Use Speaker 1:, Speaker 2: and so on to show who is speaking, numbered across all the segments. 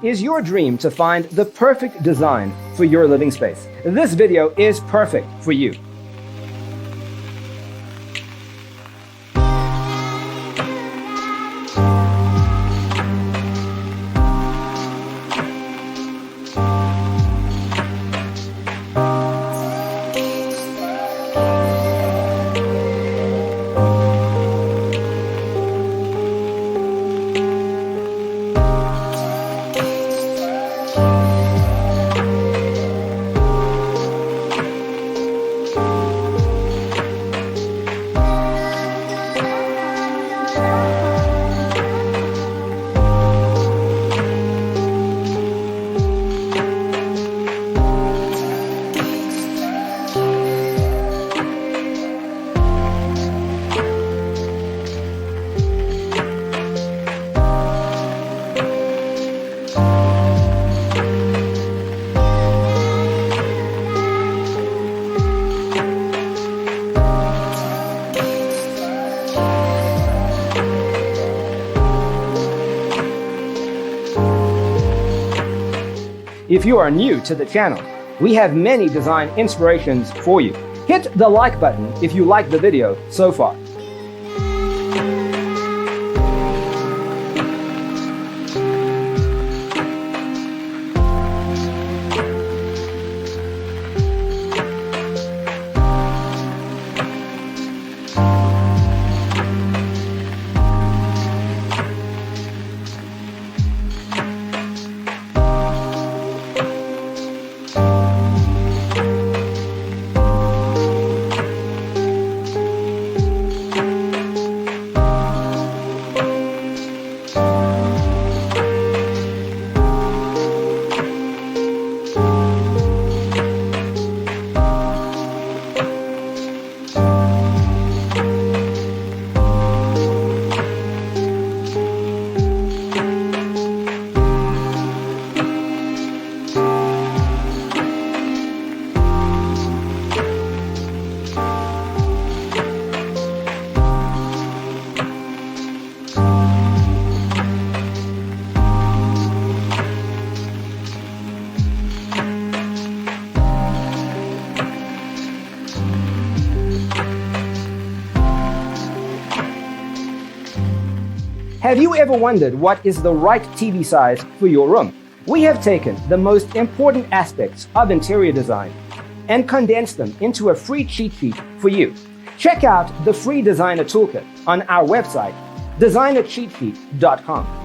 Speaker 1: is your dream to find the perfect design for your living space? This video is perfect for you. If you are new to the channel, we have many design inspirations for you. Hit the like button if you like the video so far. Have you ever wondered what is the right TV size for your room? We have taken the most important aspects of interior design and condensed them into a free cheat sheet for you. Check out the free designer toolkit on our website, designercheatsheet.com.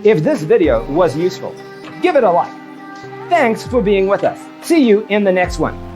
Speaker 1: If this video was useful, give it a like. Thanks for being with us. See you in the next one.